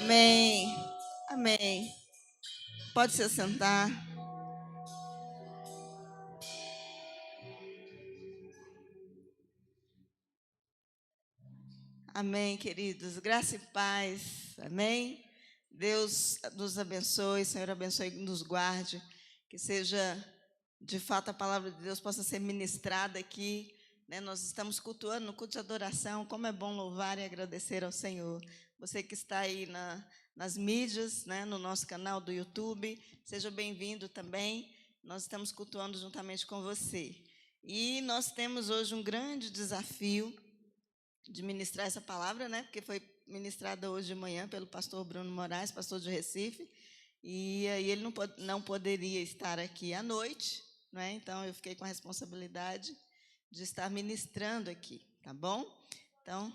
Amém. Amém. Pode se assentar. Amém, queridos. Graça e paz. Amém. Deus nos abençoe, Senhor abençoe e nos guarde. Que seja, de fato, a palavra de Deus possa ser ministrada aqui. Nós estamos cultuando no culto de adoração. Como é bom louvar e agradecer ao Senhor. Você que está aí nas mídias, no nosso canal do YouTube, seja bem-vindo também. Nós estamos cultuando juntamente com você. E nós temos hoje um grande desafio de ministrar essa palavra, porque foi ministrada hoje de manhã pelo pastor Bruno Moraes, pastor de Recife, e aí ele não poderia estar aqui à noite, então eu fiquei com a responsabilidade de estar ministrando aqui, tá bom? Então,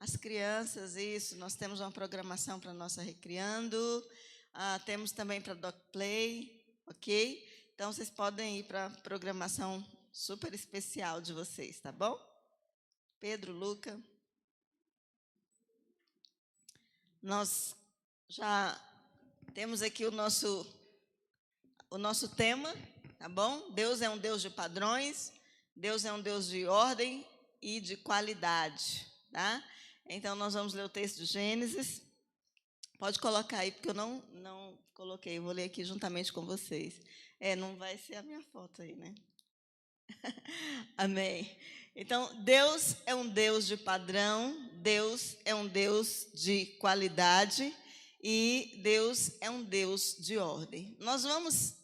as crianças, isso, nós temos uma programação para a nossa Recriando, temos também para Doc Play, ok? Então, vocês podem ir para a programação super especial de vocês, tá bom? Pedro, Luca. Nós já temos aqui o nosso tema, tá bom? Deus é um Deus de padrões, Deus é um Deus de ordem e de qualidade, tá? Então, nós vamos ler o texto de Gênesis. Pode colocar aí, porque eu não coloquei, eu vou ler aqui juntamente com vocês. Não vai ser a minha foto aí, né? Amém. Então, Deus é um Deus de padrão, Deus é um Deus de qualidade e Deus é um Deus de ordem. Nós vamos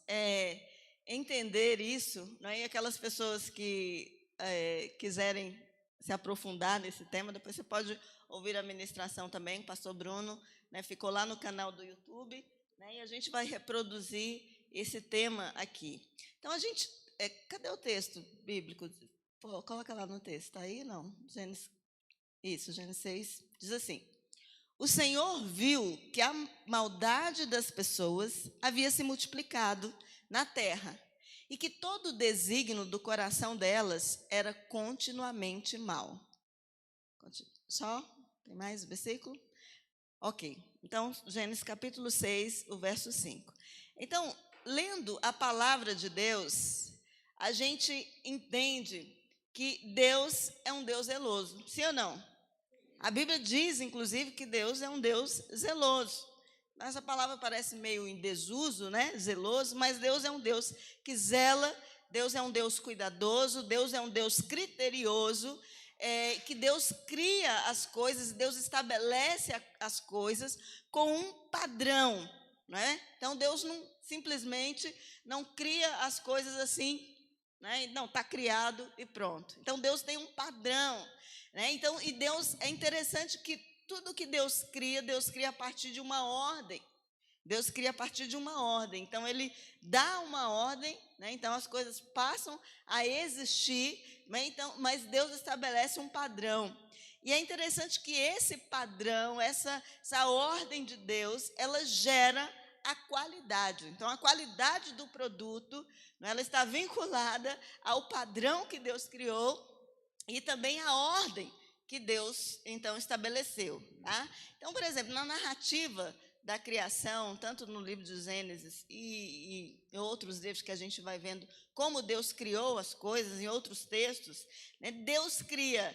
entender isso, e aquelas pessoas que quiserem se aprofundar nesse tema, depois você pode ouvir a ministração também, o pastor Bruno ficou lá no canal do YouTube, e a gente vai reproduzir esse tema aqui. Então, cadê o texto bíblico? Pô, coloca lá no texto, está aí? Não. Gênesis 6, diz assim: o Senhor viu que a maldade das pessoas havia se multiplicado na terra e que todo o desígnio do coração delas era continuamente mau. Só? Tem mais versículo? Ok. Então, Gênesis capítulo 6, o verso 5. Então, lendo a palavra de Deus, a gente entende que Deus é um Deus zeloso, sim ou não? A Bíblia diz, inclusive, que Deus é um Deus zeloso. Essa palavra parece meio em desuso, zeloso, mas Deus é um Deus que zela, Deus é um Deus cuidadoso, Deus é um Deus criterioso, que Deus cria as coisas, Deus estabelece as coisas com um padrão, Então, Deus simplesmente não cria as coisas assim, não, está criado e pronto. Então, Deus tem um padrão, Então, e Deus, é interessante que tudo que Deus cria a partir de uma ordem. Deus cria a partir de uma ordem. Então, Ele dá uma ordem, então as coisas passam a existir, então, mas Deus estabelece um padrão. E é interessante que esse padrão, essa ordem de Deus, ela gera a qualidade. Então, a qualidade do produto, ela está vinculada ao padrão que Deus criou e também à ordem que Deus, então, estabeleceu. Tá? Então, por exemplo, na narrativa da criação, tanto no livro de Gênesis e em outros livros que a gente vai vendo como Deus criou as coisas, em outros textos, Deus cria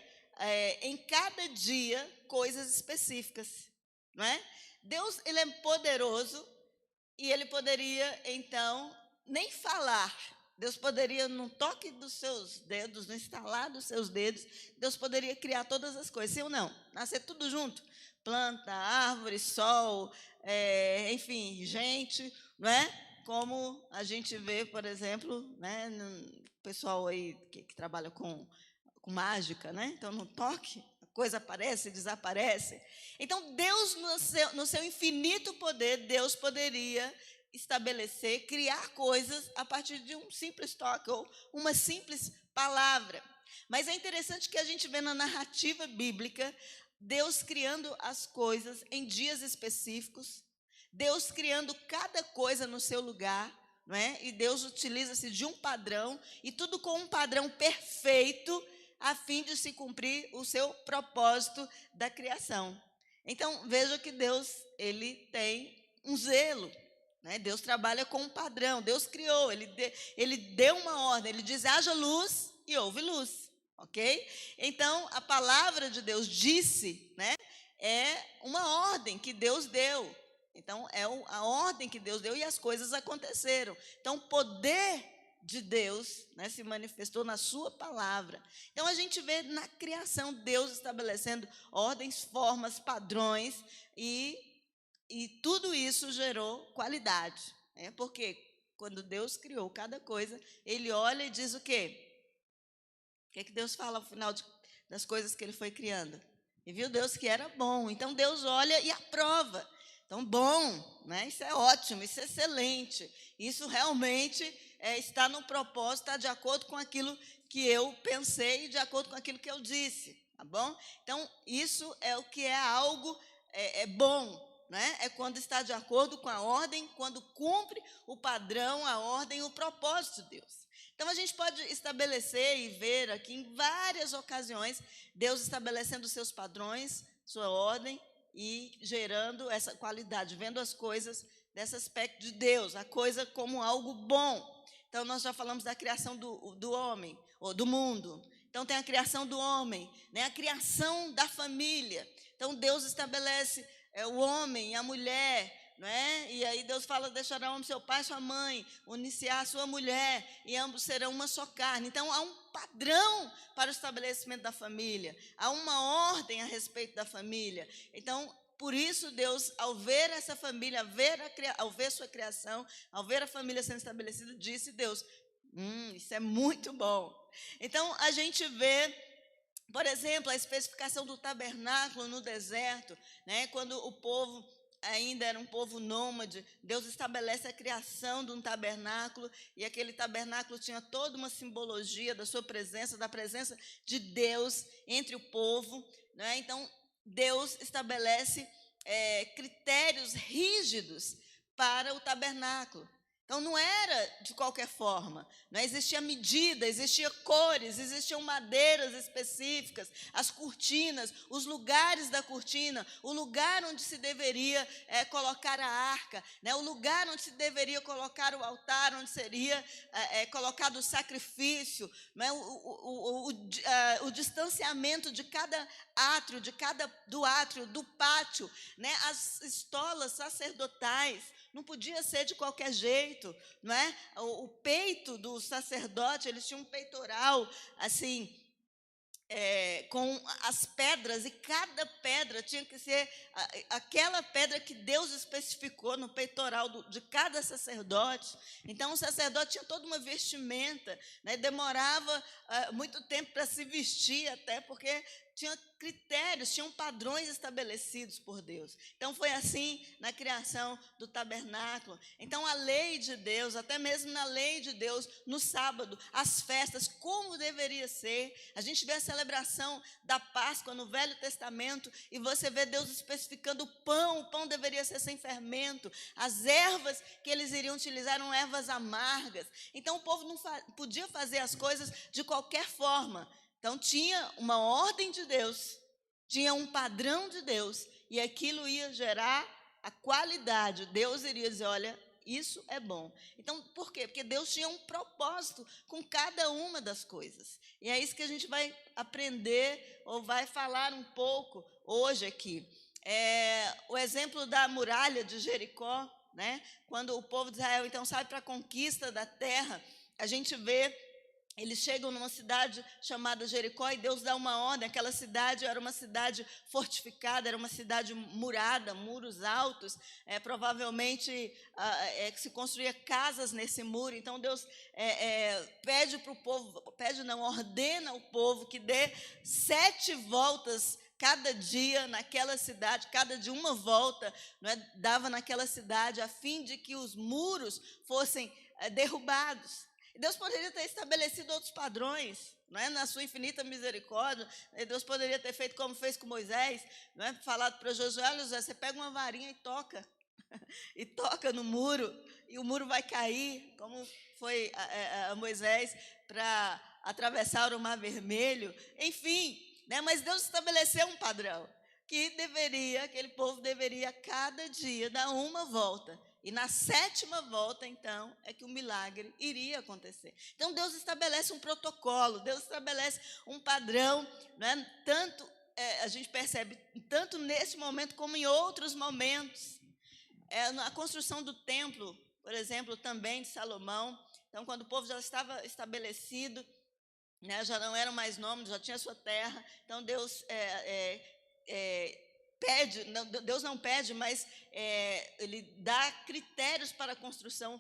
em cada dia coisas específicas. Não é? Deus, ele é poderoso e ele poderia, então, nem falar. Deus poderia, no toque dos seus dedos, no estalar dos seus dedos, Deus poderia criar todas as coisas, sim ou não? Nascer tudo junto. Planta, árvore, sol, enfim, gente, não é? Como a gente vê, por exemplo, o pessoal aí que trabalha com mágica, Então, no toque, a coisa aparece e desaparece. Então, Deus, no seu infinito poder, Deus poderia estabelecer, criar coisas a partir de um simples toque ou uma simples palavra. Mas é interessante que a gente vê na narrativa bíblica Deus criando as coisas em dias específicos, Deus criando cada coisa no seu lugar, E Deus utiliza-se de um padrão, e tudo com um padrão perfeito, a fim de se cumprir o seu propósito da criação. Então, veja que Deus, ele tem um zelo, né? Deus trabalha com um padrão. Deus criou, ele deu uma ordem, ele diz: haja luz e houve luz, ok? Então, a palavra de Deus disse, né? É uma ordem que Deus deu. Então, a ordem que Deus deu e as coisas aconteceram. Então, o poder de Deus, né, se manifestou na sua palavra. Então, a gente vê na criação Deus estabelecendo ordens, formas, padrões, e tudo isso gerou qualidade, né? Porque quando Deus criou cada coisa, ele olha e diz o quê? O que é que Deus fala ao final das coisas que ele foi criando? E viu Deus que era bom. Então Deus olha e aprova. Então, bom, né? Isso é ótimo, isso é excelente. Isso realmente está no propósito, está de acordo com aquilo que eu pensei e de acordo com aquilo que eu disse, tá bom? Então, isso é o que é algo bom, né? É quando está de acordo com a ordem, quando cumpre o padrão, a ordem, o propósito de Deus. Então, a gente pode estabelecer e ver aqui em várias ocasiões Deus estabelecendo seus padrões, sua ordem e gerando essa qualidade, vendo as coisas desse aspecto de Deus, a coisa como algo bom. Então, nós já falamos da criação do homem, ou do mundo. Então, tem a criação do homem, né? A criação da família. Então, Deus estabelece o homem e a mulher, não é? E aí Deus fala: deixará o homem seu pai e sua mãe, unir-se-á a sua mulher, e ambos serão uma só carne. Então, há um padrão para o estabelecimento da família, há uma ordem a respeito da família. Então, por isso Deus, ao ver essa família, ao ver sua criação, ao ver a família sendo estabelecida, disse Deus: isso é muito bom. Então, a gente vê, por exemplo, a especificação do tabernáculo no deserto, né? Quando o povo ainda era um povo nômade, Deus estabelece a criação de um tabernáculo, e aquele tabernáculo tinha toda uma simbologia da sua presença, da presença de Deus entre o povo, né? Então, Deus estabelece critérios rígidos para o tabernáculo. Então, não era de qualquer forma, não existia medida, existia cores, existiam madeiras específicas, as cortinas, os lugares da cortina, o lugar onde se deveria colocar a arca, né? O lugar onde se deveria colocar o altar, onde seria colocado o sacrifício, né? O distanciamento de cada átrio, do átrio, do pátio, né? As estolas sacerdotais. Não podia ser de qualquer jeito, não é? O peito do sacerdote, eles tinham um peitoral, assim, com as pedras, e cada pedra tinha que ser aquela pedra que Deus especificou no peitoral de cada sacerdote. Então, o sacerdote tinha toda uma vestimenta, né? Demorava muito tempo para se vestir, até porque tinha critérios, tinham padrões estabelecidos por Deus. Então, foi assim na criação do tabernáculo. Então, a lei de Deus, até mesmo na lei de Deus, no sábado, as festas, como deveria ser. A gente vê a celebração da Páscoa no Velho Testamento, e você vê Deus especificando o pão deveria ser sem fermento, as ervas que eles iriam utilizar eram ervas amargas. Então, o povo não podia fazer as coisas de qualquer forma. Então, tinha uma ordem de Deus, tinha um padrão de Deus, e aquilo ia gerar a qualidade. Deus iria dizer: olha, isso é bom. Então, por quê? Porque Deus tinha um propósito com cada uma das coisas. E é isso que a gente vai aprender, ou vai falar um pouco hoje aqui. O exemplo da muralha de Jericó, né? Quando o povo de Israel, então, sai para a conquista da terra, a gente vê. Eles chegam numa cidade chamada Jericó, e Deus dá uma ordem. Aquela cidade era uma cidade fortificada, era uma cidade murada, muros altos, provavelmente se construía casas nesse muro. Então Deus pede para o povo, ordena o povo que dê 7 voltas cada dia naquela cidade, cada dia uma volta, não é, dava naquela cidade, a fim de que os muros fossem derrubados. Deus poderia ter estabelecido outros padrões, não é? Na sua infinita misericórdia. Deus poderia ter feito como fez com Moisés, não é? Falado para Josué: olha, Josué, você pega uma varinha e toca, e toca no muro, e o muro vai cair, como foi a Moisés para atravessar o Mar Vermelho. Enfim, né? Mas Deus estabeleceu um padrão. que aquele povo deveria cada dia dar uma volta. E na 7ª volta, então, é que o milagre iria acontecer. Então, Deus estabelece um protocolo, Deus estabelece um padrão, né? A gente percebe, tanto nesse momento como em outros momentos. Na construção do templo, por exemplo, também de Salomão. Então, quando o povo já estava estabelecido, né, já não eram mais nômades, já tinha sua terra. Então, Deus pede, Deus não pede, mas ele dá critérios para a construção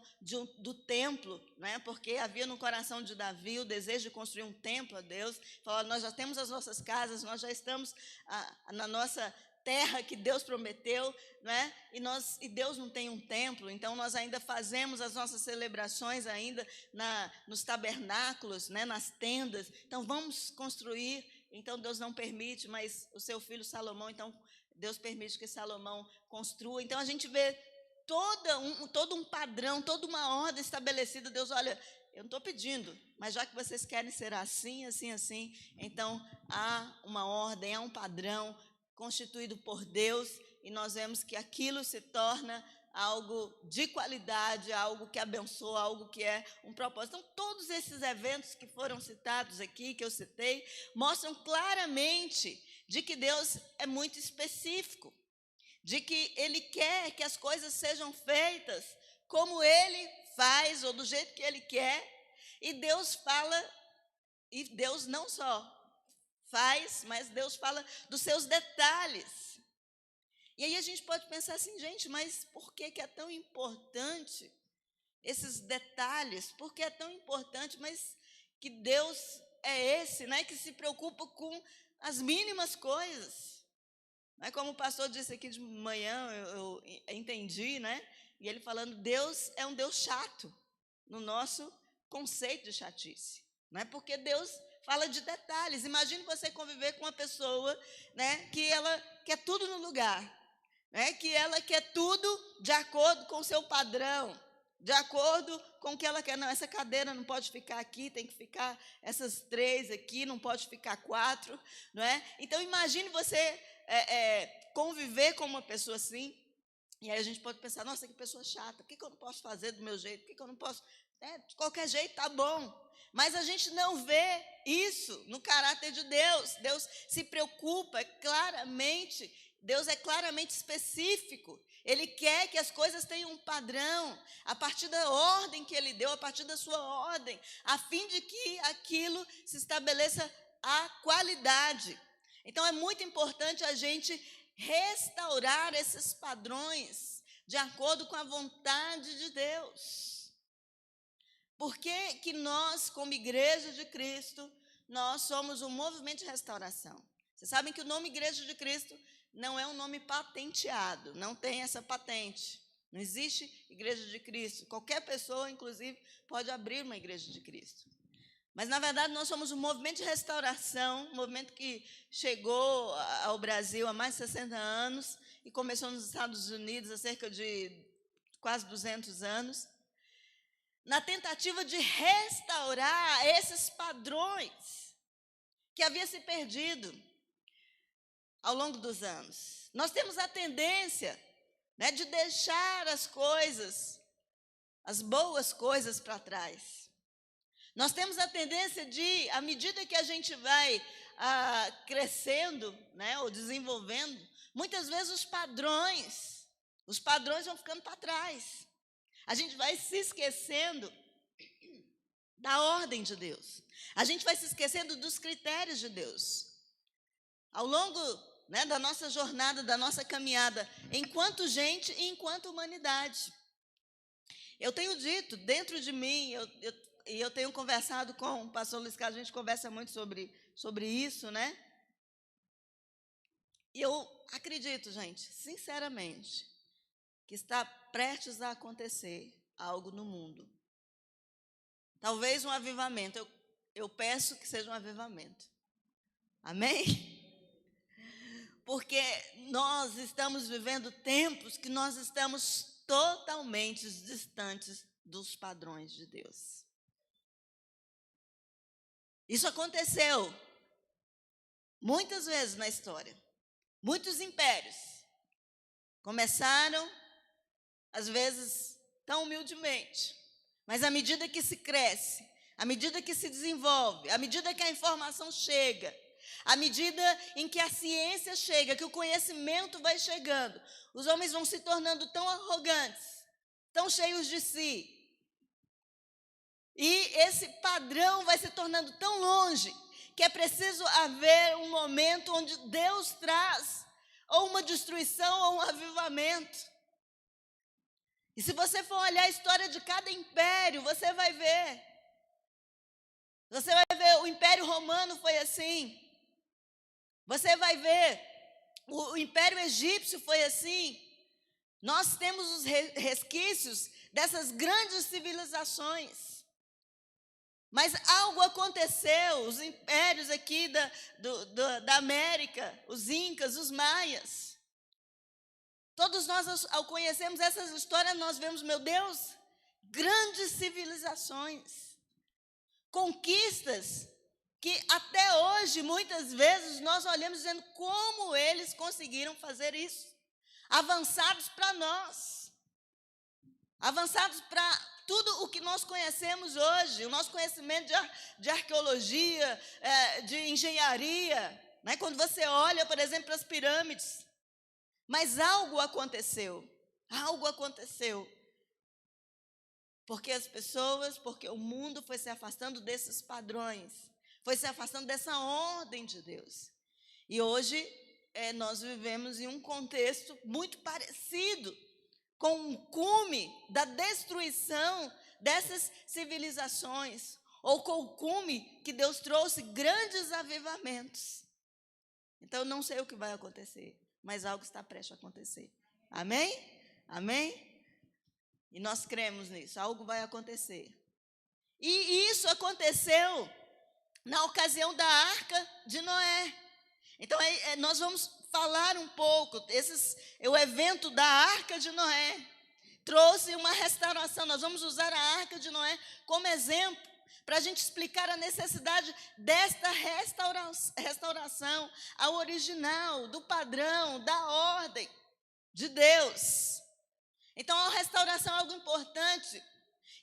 do templo, né? Porque havia no coração de Davi o desejo de construir um templo a Deus. Falou: nós já temos as nossas casas, nós já estamos na nossa terra que Deus prometeu, né? E Deus não tem um templo, então nós ainda fazemos as nossas celebrações ainda nos tabernáculos, né? Nas tendas. Então vamos construir. Então Deus não permite, mas o seu filho Salomão, então Deus permite que Salomão construa. Então a gente vê todo um padrão, toda uma ordem estabelecida. Deus: olha, eu não estou pedindo, mas já que vocês querem ser assim, assim, assim, então há uma ordem, há um padrão constituído por Deus, e nós vemos que aquilo se torna algo de qualidade, algo que abençoa, algo que é um propósito. Então, todos esses eventos que foram citados aqui, que eu citei, mostram claramente de que Deus é muito específico, de que Ele quer que as coisas sejam feitas como Ele faz, ou do jeito que Ele quer, e Deus fala, e Deus não só faz, mas Deus fala dos seus detalhes. E aí a gente pode pensar assim: gente, mas por que é tão importante esses detalhes? Por que é tão importante? Mas que Deus é esse, né, que se preocupa com as mínimas coisas. Mas como o pastor disse aqui de manhã, eu entendi, né? E ele falando: Deus é um Deus chato, no nosso conceito de chatice. Não é porque Deus fala de detalhes. Imagine você conviver com uma pessoa, né, que ela quer tudo no lugar, né, que ela quer tudo de acordo com o seu padrão, de acordo com o que ela quer. Não, essa cadeira não pode ficar aqui, tem que ficar essas 3 aqui, não pode ficar 4, não é? Então, imagine você conviver com uma pessoa assim, e aí a gente pode pensar: nossa, que pessoa chata, por que eu não posso fazer do meu jeito? Por que eu não posso? De qualquer jeito tá bom. Mas a gente não vê isso no caráter de Deus. Deus se preocupa claramente, Deus é claramente específico. Ele quer que as coisas tenham um padrão, a partir da ordem que Ele deu, a partir da sua ordem, a fim de que aquilo se estabeleça a qualidade. Então é muito importante a gente restaurar esses padrões de acordo com a vontade de Deus. Por que nós, como Igreja de Cristo, nós somos um movimento de restauração? Vocês sabem que o nome Igreja de Cristo não é um nome patenteado, não tem essa patente. Não existe Igreja de Cristo. Qualquer pessoa, inclusive, pode abrir uma Igreja de Cristo. Mas, na verdade, nós somos um movimento de restauração, um movimento que chegou ao Brasil há mais de 60 anos e começou nos Estados Unidos há cerca de quase 200 anos, na tentativa de restaurar esses padrões que haviam se perdido ao longo dos anos. Nós temos a tendência, né, de deixar as coisas, as boas coisas para trás. Nós temos a tendência de, à medida que a gente vai crescendo, né, ou desenvolvendo, muitas vezes os padrões vão ficando para trás. A gente vai se esquecendo da ordem de Deus. A gente vai se esquecendo dos critérios de Deus. Ao longo, né, da nossa jornada, da nossa caminhada, enquanto gente e enquanto humanidade. Eu tenho dito, dentro de mim, eu tenho conversado com o pastor Luiz Carlos, a gente conversa muito sobre isso, né? E eu acredito, gente, sinceramente, que está prestes a acontecer algo no mundo. Talvez um avivamento. Eu peço que seja um avivamento. Amém? Porque nós estamos vivendo tempos que nós estamos totalmente distantes dos padrões de Deus. Isso aconteceu muitas vezes na história. Muitos impérios começaram, às vezes, tão humildemente, mas à medida que se cresce, à medida que se desenvolve, à medida que a informação chega, à medida em que a ciência chega, que o conhecimento vai chegando, os homens vão se tornando tão arrogantes, tão cheios de si, e esse padrão vai se tornando tão longe, que é preciso haver um momento onde Deus traz ou uma destruição ou um avivamento. E se você for olhar a história de cada império, você vai ver. Você vai ver, o Império Romano foi assim. Você vai ver, o Império Egípcio foi assim. Nós temos os resquícios dessas grandes civilizações. Mas algo aconteceu, os impérios aqui da América, os incas, os maias. Todos nós, ao conhecermos essas histórias, nós vemos, meu Deus, grandes civilizações, conquistas que até hoje, muitas vezes, nós olhamos dizendo como eles conseguiram fazer isso. Avançados para nós, avançados para tudo o que nós conhecemos hoje, o nosso conhecimento de arqueologia, de engenharia, né? Quando você olha, por exemplo, para as pirâmides. Mas algo aconteceu, porque o mundo foi se afastando desses padrões, foi se afastando dessa ordem de Deus. E hoje nós vivemos em um contexto muito parecido com o cume da destruição dessas civilizações, ou com o cume que Deus trouxe grandes avivamentos. Então, não sei o que vai acontecer, mas algo está prestes a acontecer. Amém? Amém? E nós cremos nisso, algo vai acontecer. E isso aconteceu na ocasião da Arca de Noé. Então, nós vamos falar um pouco, o evento da Arca de Noé trouxe uma restauração. Nós vamos usar a Arca de Noé como exemplo, para a gente explicar a necessidade desta restauração ao original, do padrão, da ordem de Deus. Então, a restauração é algo importante.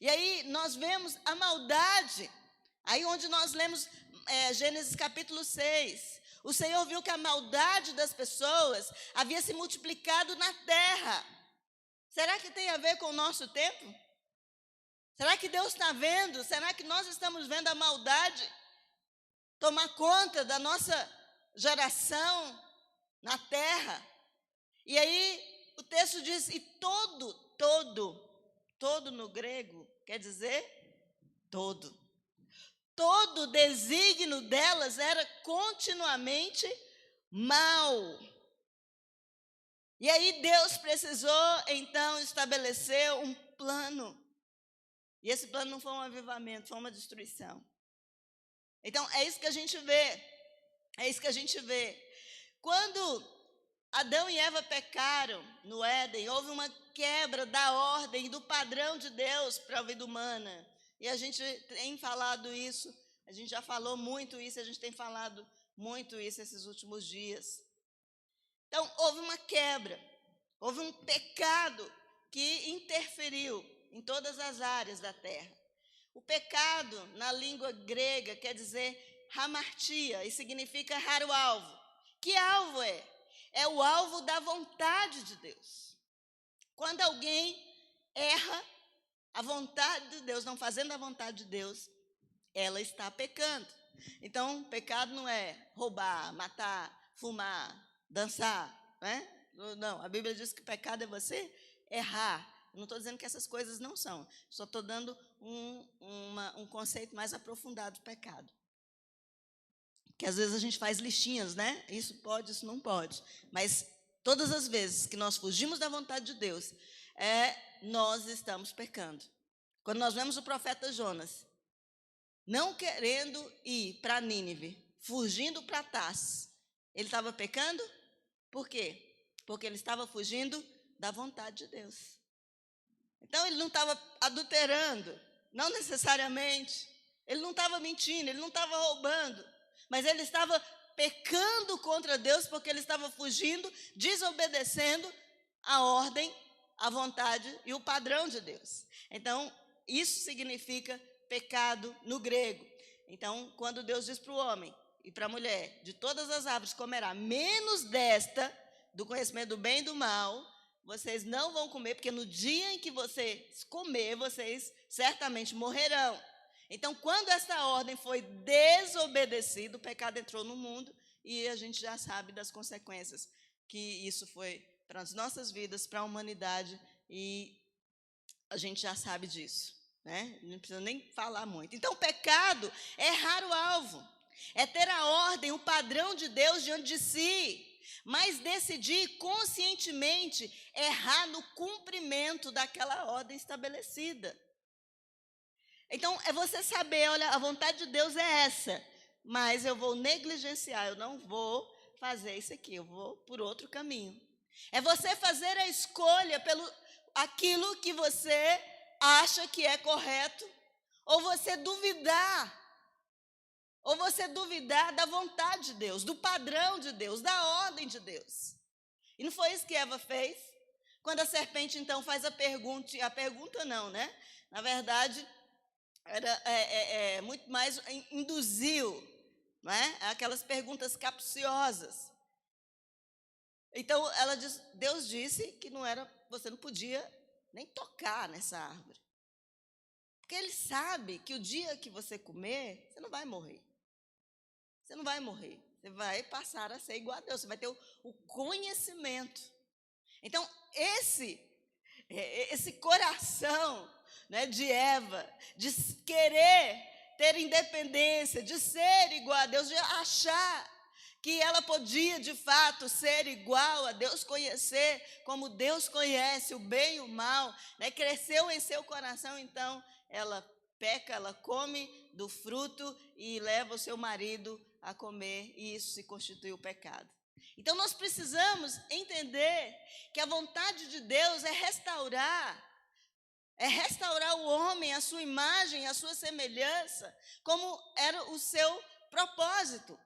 E aí nós vemos a maldade, aí onde nós lemos Gênesis capítulo 6. O Senhor viu que a maldade das pessoas havia se multiplicado na terra. Será que tem a ver com o nosso tempo? Será que Deus está vendo? Será que nós estamos vendo a maldade tomar conta da nossa geração na terra? E aí o texto diz, e todo no grego quer dizer todo. Todo desígnio delas era continuamente mal. E aí Deus precisou, então, estabelecer um plano. E esse plano não foi um avivamento, foi uma destruição. Então, é isso que a gente vê. Quando Adão e Eva pecaram no Éden, houve uma quebra da ordem e do padrão de Deus para a vida humana. E a gente tem falado isso, a gente já falou muito isso, a gente tem falado muito isso esses últimos dias. Então, houve uma quebra, houve um pecado que interferiu em todas as áreas da terra. O pecado, na língua grega, quer dizer hamartia, e significa errar o alvo. Que alvo é? É o alvo da vontade de Deus. Quando alguém erra a vontade de Deus, não fazendo a vontade de Deus, ela está pecando. Então, pecado não é roubar, matar, fumar, dançar, né? Não, a Bíblia diz que pecado é você errar. Eu não estou dizendo que essas coisas não são, só estou dando um conceito mais aprofundado de pecado. Que às vezes a gente faz listinhas, né? Isso pode, isso não pode. Mas todas as vezes que nós fugimos da vontade de Deus, nós estamos pecando. Quando nós vemos o profeta Jonas não querendo ir para Nínive, fugindo para Tarsis, ele estava pecando? Por quê? Porque ele estava fugindo da vontade de Deus. Então ele não estava adulterando, não necessariamente. Ele não estava mentindo, ele não estava roubando, mas ele estava pecando contra Deus porque ele estava fugindo, desobedecendo a ordem, a vontade e o padrão de Deus. Então, isso significa pecado no grego. Então, quando Deus diz para o homem e para a mulher, de todas as árvores comerá, menos desta, do conhecimento do bem e do mal, vocês não vão comer, porque no dia em que vocês comer, vocês certamente morrerão. Então, quando essa ordem foi desobedecida, o pecado entrou no mundo e a gente já sabe das consequências que isso foi para as nossas vidas, para a humanidade, e a gente já sabe disso, né? Não precisa nem falar muito. Então, o pecado é errar o alvo, é ter a ordem, o padrão de Deus diante de si, mas decidir conscientemente errar no cumprimento daquela ordem estabelecida. Então, é você saber, olha, a vontade de Deus é essa, mas eu vou negligenciar, eu não vou fazer isso aqui, eu vou por outro caminho. É você fazer a escolha pelo aquilo que você acha que é correto, ou você duvidar da vontade de Deus, do padrão de Deus, da ordem de Deus. E não foi isso que Eva fez? Quando a serpente, então, faz a pergunta não, né? Na verdade, era muito mais induziu, né? Aquelas perguntas capciosas. Então, Deus disse que você não podia nem tocar nessa árvore. Porque ele sabe que o dia que você comer, você não vai morrer. Você não vai morrer. Você vai passar a ser igual a Deus. Você vai ter o conhecimento. Então, esse coração, né, de Eva, de querer ter independência, de ser igual a Deus, de achar que ela podia, de fato, ser igual a Deus, conhecer como Deus conhece o bem e o mal, né, cresceu em seu coração, então ela peca, ela come do fruto e leva o seu marido a comer, e isso se constitui o pecado. Então, nós precisamos entender que a vontade de Deus é restaurar o homem, a sua imagem, a sua semelhança, como era o seu propósito,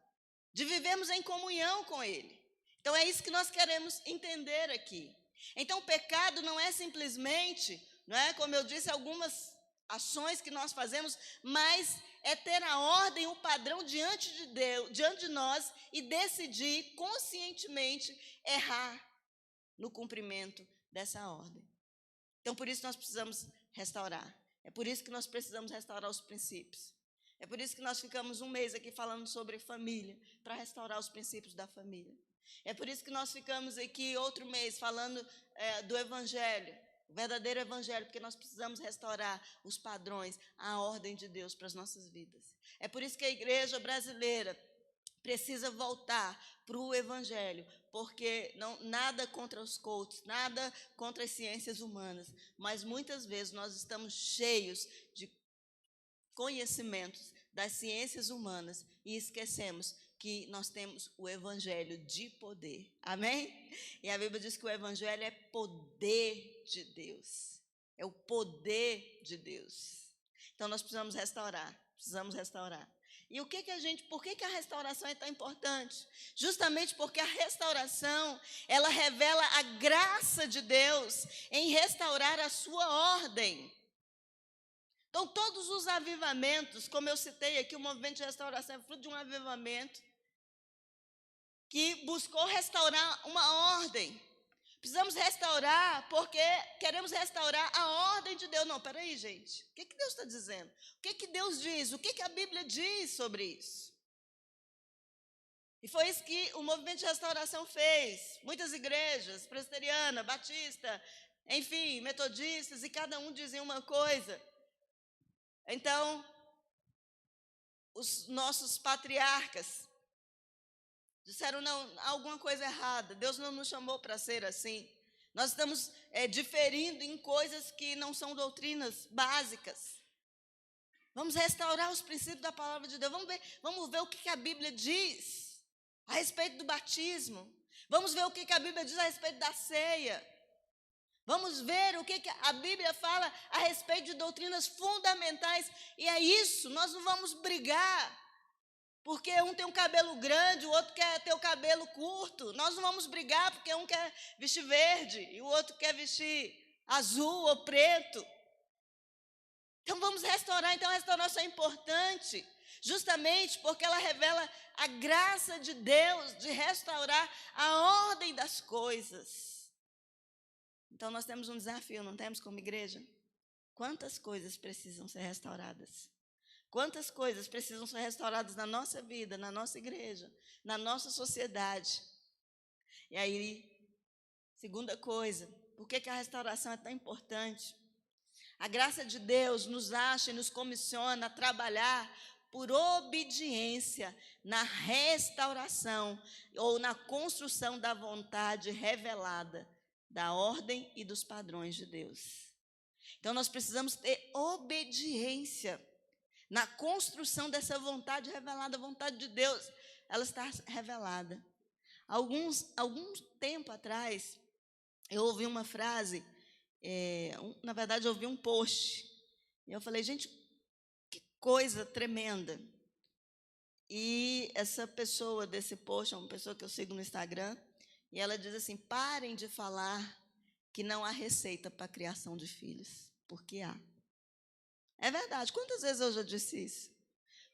de vivermos em comunhão com Ele. Então, é isso que nós queremos entender aqui. Então, o pecado não é simplesmente, não é, como eu disse, algumas ações que nós fazemos, mas é ter a ordem, o padrão diante de Deus, diante de nós, e decidir conscientemente errar no cumprimento dessa ordem. Então, por isso nós precisamos restaurar. É por isso que nós precisamos restaurar os princípios. É por isso que nós ficamos um mês aqui falando sobre família, para restaurar os princípios da família. É por isso que nós ficamos aqui outro mês falando do Evangelho, o verdadeiro Evangelho, porque nós precisamos restaurar os padrões, a ordem de Deus para as nossas vidas. É por isso que a igreja brasileira precisa voltar para o Evangelho, porque nada contra os coaches, nada contra as ciências humanas, mas muitas vezes nós estamos cheios de conhecimentos das ciências humanas e esquecemos que nós temos o Evangelho de poder. Amém? E a Bíblia diz que o Evangelho é poder de Deus. É o poder de Deus. Então nós precisamos restaurar. E por que a restauração é tão importante? Justamente porque a restauração, ela revela a graça de Deus em restaurar a sua ordem. Então, todos os avivamentos, como eu citei aqui, o movimento de restauração é fruto de um avivamento que buscou restaurar uma ordem. Precisamos restaurar porque queremos restaurar a ordem de Deus. Não, peraí, gente. O que Deus está dizendo? O que Deus diz? O que a Bíblia diz sobre isso? E foi isso que o movimento de restauração fez. Muitas igrejas, presbiteriana, batista, enfim, metodistas, e cada um dizia uma coisa. Então, os nossos patriarcas disseram, não, há alguma coisa errada, Deus não nos chamou para ser assim. Nós estamos diferindo em coisas que não são doutrinas básicas. Vamos restaurar os princípios da palavra de Deus. Vamos ver o que a Bíblia diz a respeito do batismo. Vamos ver o que a Bíblia diz a respeito da ceia. Vamos ver o que a Bíblia fala a respeito de doutrinas fundamentais. E é isso, nós não vamos brigar Porque um tem um cabelo grande, o outro quer ter o cabelo curto. Nós não vamos brigar porque um quer vestir verde e o outro quer vestir azul ou preto. Então vamos restaurar. Então a restauração é importante, justamente porque ela revela a graça de Deus de restaurar a ordem das coisas. Então nós temos um desafio, não temos, como igreja? Quantas coisas precisam ser restauradas? Quantas coisas precisam ser restauradas na nossa vida, na nossa igreja, na nossa sociedade? E aí, segunda coisa, por que a restauração é tão importante? A graça de Deus nos acha e nos comissiona a trabalhar por obediência na restauração ou na construção da vontade revelada, da ordem e dos padrões de Deus. Então, nós precisamos ter obediência na construção dessa vontade revelada, a vontade de Deus, ela está revelada. Algum tempo atrás, eu ouvi uma frase, na verdade, eu ouvi um post, e eu falei, gente, que coisa tremenda. E essa pessoa desse post, é uma pessoa que eu sigo no Instagram, e ela diz assim, parem de falar que não há receita para a criação de filhos, porque há. É verdade, quantas vezes eu já disse isso?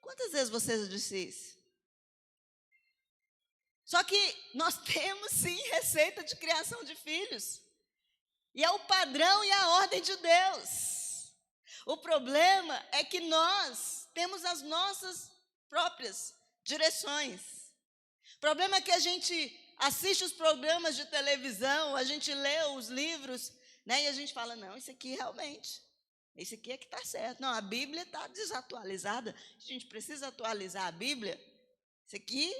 Quantas vezes você já disse isso? Só que nós temos sim receita de criação de filhos. E é o padrão e a ordem de Deus. O problema é que nós temos as nossas próprias direções. O problema é que a gente assiste os programas de televisão, a gente lê os livros, né, e a gente fala, não, isso aqui realmente, isso aqui é que está certo. Não, a Bíblia está desatualizada, a gente precisa atualizar a Bíblia. Isso aqui,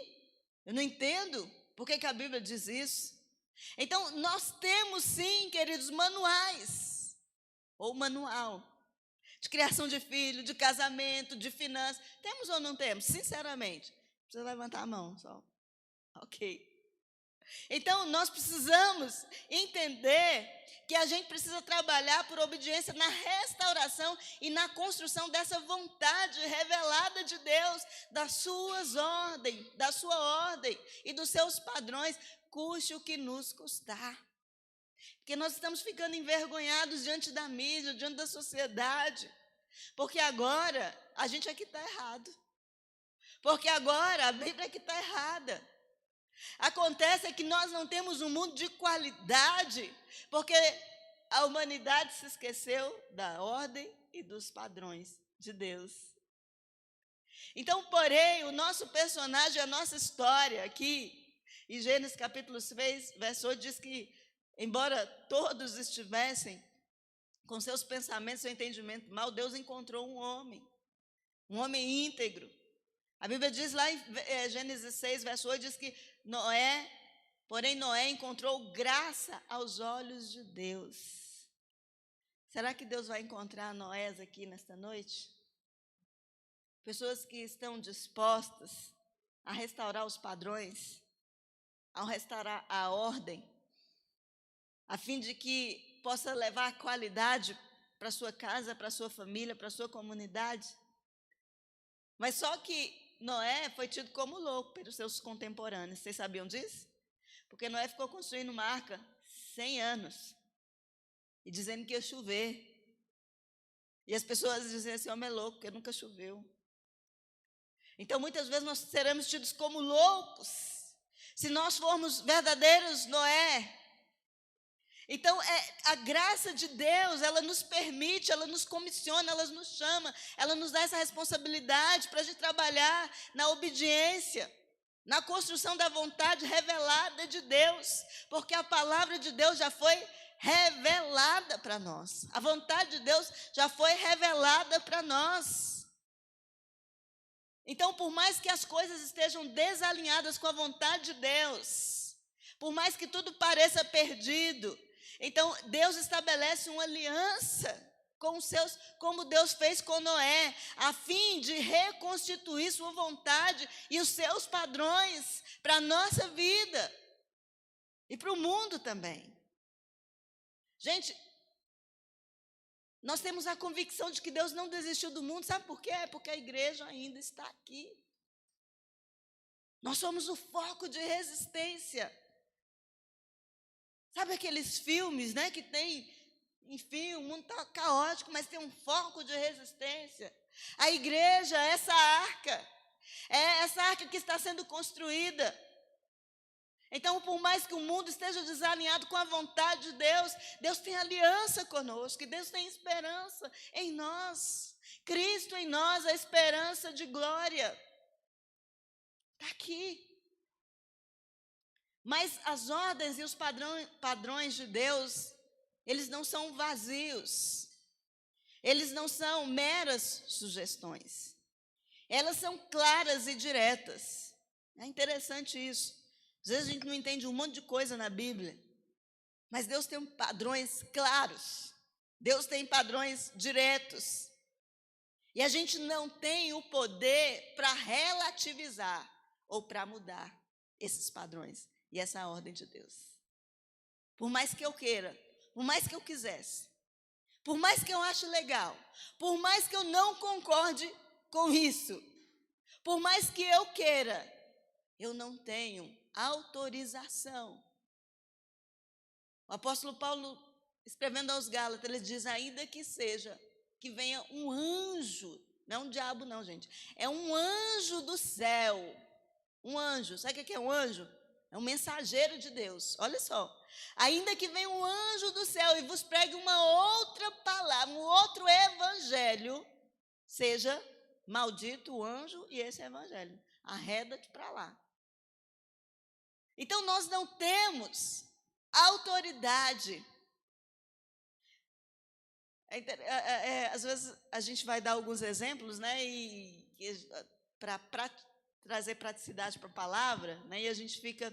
eu não entendo por que a Bíblia diz isso. Então, nós temos sim, queridos, manuais, ou manual, de criação de filho, de casamento, de finanças. Temos ou não temos? Sinceramente, precisa levantar a mão só. Ok. Então, nós precisamos entender que a gente precisa trabalhar por obediência na restauração e na construção dessa vontade revelada de Deus, da sua ordem e dos seus padrões, custe o que nos custar. Porque nós estamos ficando envergonhados diante da mídia, diante da sociedade, porque agora a gente é que está errado. Porque agora a Bíblia é que está errada. Acontece que nós não temos um mundo de qualidade, porque a humanidade se esqueceu da ordem e dos padrões de Deus. Então, porém, o nosso personagem, a nossa história aqui, em Gênesis capítulo 6, verso 8, diz que, embora todos estivessem com seus pensamentos, seu entendimento mal, Deus encontrou um homem íntegro. A Bíblia diz lá em Gênesis 6, verso 8, diz que Noé encontrou graça aos olhos de Deus. Será que Deus vai encontrar Noés aqui nesta noite? Pessoas que estão dispostas a restaurar os padrões, a restaurar a ordem, a fim de que possa levar qualidade para a sua casa, para a sua família, para a sua comunidade. Mas só que Noé foi tido como louco pelos seus contemporâneos. Vocês sabiam disso? Porque Noé ficou construindo uma arca 100 anos e dizendo que ia chover. E as pessoas diziam assim, homem é louco, porque nunca choveu. Então, muitas vezes nós seremos tidos como loucos se nós formos verdadeiros Noé. Então, a graça de Deus, ela nos permite, ela nos comissiona, ela nos chama, ela nos dá essa responsabilidade para a gente trabalhar na obediência, na construção da vontade revelada de Deus, porque a palavra de Deus já foi revelada para nós, a vontade de Deus já foi revelada para nós. Então, por mais que as coisas estejam desalinhadas com a vontade de Deus, por mais que tudo pareça perdido, então Deus estabelece uma aliança com os seus, como Deus fez com Noé, a fim de reconstituir sua vontade e os seus padrões para a nossa vida e para o mundo também. Gente, nós temos a convicção de que Deus não desistiu do mundo, sabe por quê? Porque a igreja ainda está aqui. Nós somos o foco de resistência. Sabe aqueles filmes, né, que tem, enfim, o mundo está caótico, mas tem um foco de resistência. A igreja é essa arca que está sendo construída. Então, por mais que o mundo esteja desalinhado com a vontade de Deus, Deus tem aliança conosco, e Deus tem esperança em nós. Cristo em nós, a esperança de glória. Está aqui. Mas as ordens e os padrões de Deus, eles não são vazios. Eles não são meras sugestões. Elas são claras e diretas. É interessante isso. Às vezes a gente não entende um monte de coisa na Bíblia, mas Deus tem padrões claros. Deus tem padrões diretos. E a gente não tem o poder para relativizar ou para mudar esses padrões e essa ordem de Deus. Por mais que eu queira, por mais que eu quisesse, por mais que eu ache legal, por mais que eu não concorde com isso, por mais que eu queira, eu não tenho autorização. O apóstolo Paulo, escrevendo aos Gálatas, ele diz: ainda que seja, que venha um anjo, não é um diabo não, gente, é um anjo do céu, um anjo, sabe o que é um anjo? É um mensageiro de Deus, olha só. Ainda que venha um anjo do céu e vos pregue uma outra palavra, um outro evangelho, seja maldito o anjo e esse evangelho, arreda-te para lá. Então, nós não temos autoridade. Às vezes a gente vai dar alguns exemplos, né, para trazer praticidade para a palavra, né, e a gente fica